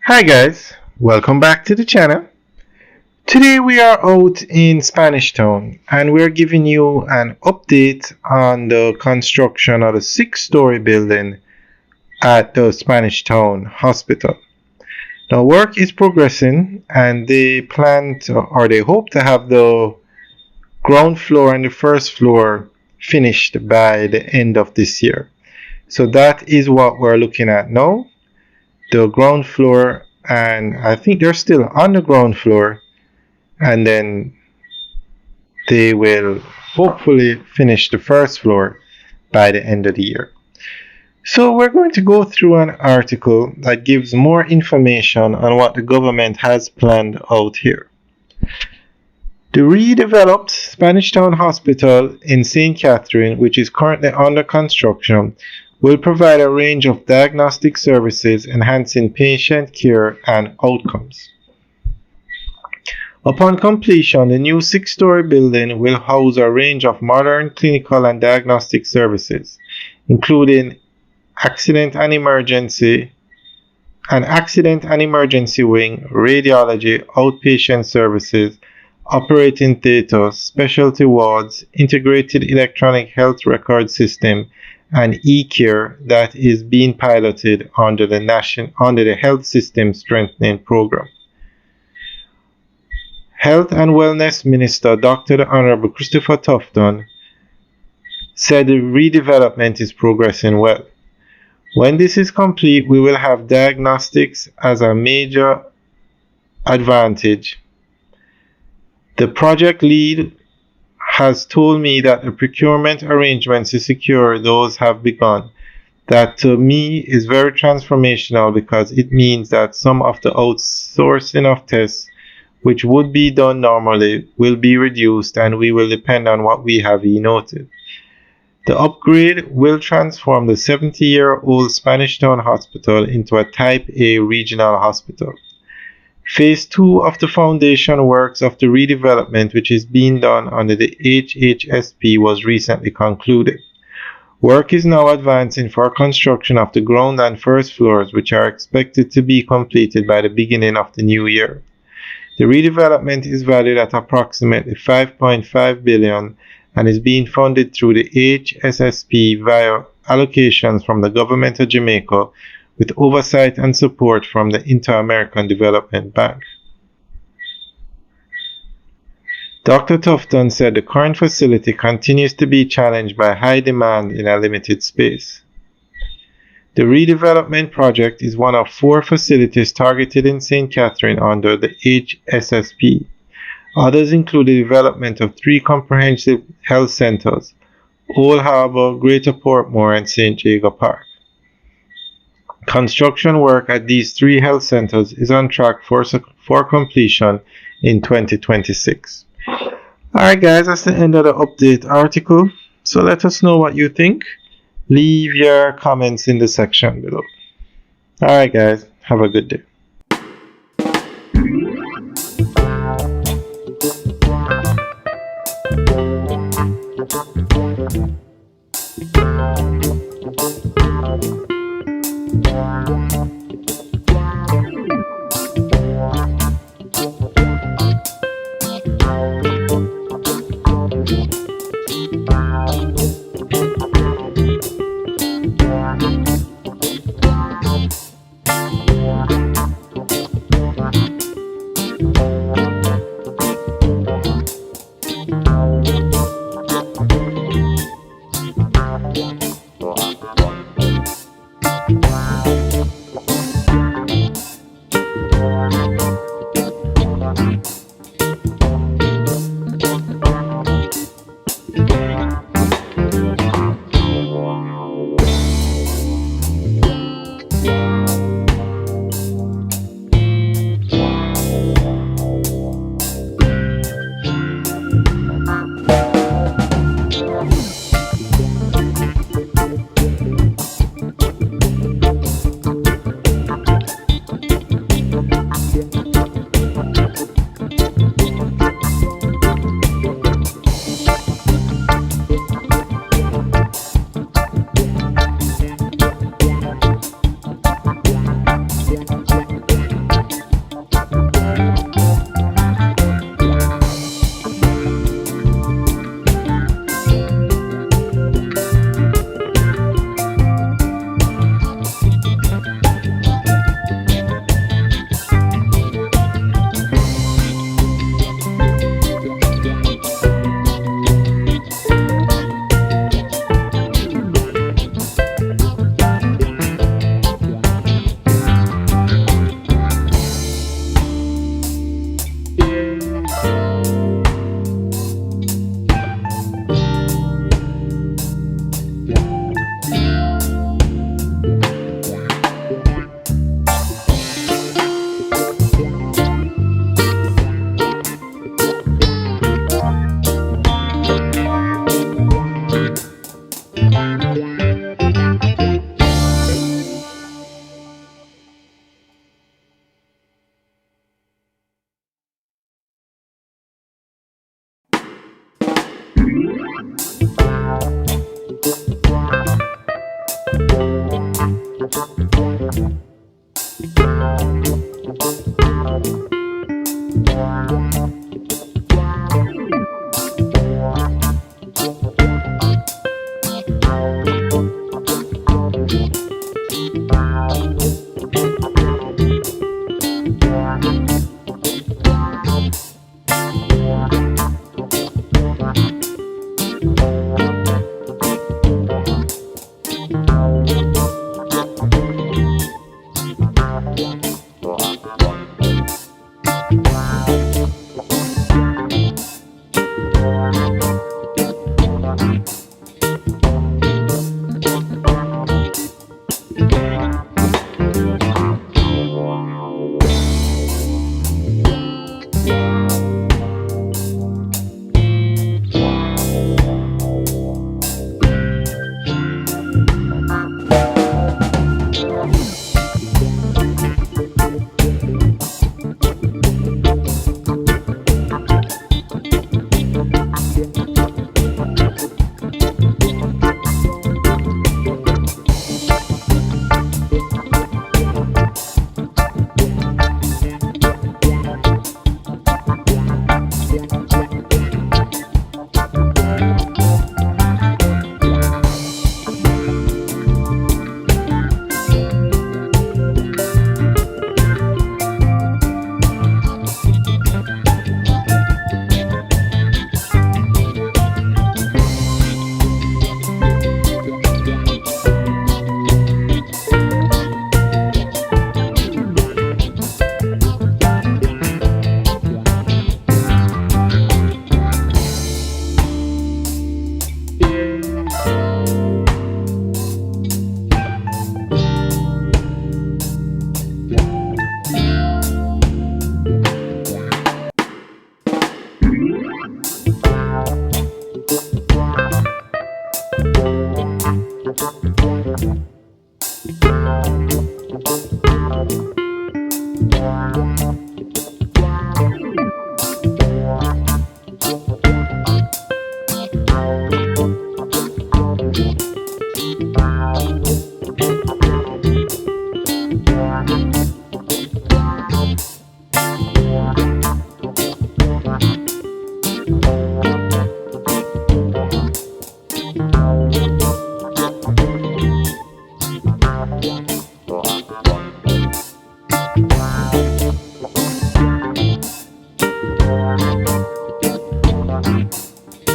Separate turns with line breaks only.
Hi guys, welcome back to the channel. Today we are out in Spanish Town and we're giving you an update on the construction of the 6-story building at the Spanish Town Hospital. Now work is progressing and they hope to have the ground floor and the first floor finished by the end of this year. So that is what we're looking at now. The ground floor, and I think they're still on the ground floor, and then they will hopefully finish the first floor by the end of the year. So we're going to go through an article that gives more information on what the government has planned out here. The redeveloped Spanish Town Hospital in St. Catherine, which is currently under construction, will provide a range of diagnostic services enhancing patient care and outcomes. Upon completion, the new 6-story building will house a range of modern clinical and diagnostic services, including accident and emergency wing, radiology, outpatient services, operating theater, specialty wards, integrated electronic health record system, and e-care that is being piloted under the Health System Strengthening Program. Health and Wellness Minister Dr. The Honorable Christopher Tufton said the redevelopment is progressing well. When this is complete, we will have diagnostics as a major advantage. The project lead has told me that the procurement arrangements to secure those have begun. That to me is very transformational because it means that some of the outsourcing of tests which would be done normally will be reduced and we will depend on what we have noted. The upgrade will transform the 70-year-old Spanish Town Hospital into a Type A regional hospital. Phase 2 of the foundation works of the redevelopment, which is being done under the HHSP, was recently concluded. Work is now advancing for construction of the ground and first floors, which are expected to be completed by the beginning of the new year. The redevelopment is valued at approximately $5.5 billion and is being funded through the HSSP via allocations from the government of Jamaica, with oversight and support from the Inter-American Development Bank. Dr. Tufton said the current facility continues to be challenged by high demand in a limited space. The redevelopment project is one of 4 facilities targeted in St. Catherine under the HSSP. Others include the development of 3 comprehensive health centers: Old Harbor, Greater Portmore, and St. Jago Park. Construction work at these 3 health centers is on track for completion in 2026. Alright guys, that's the end of the update article. So let us know what you think. Leave your comments in the section below. Alright guys, have a good day.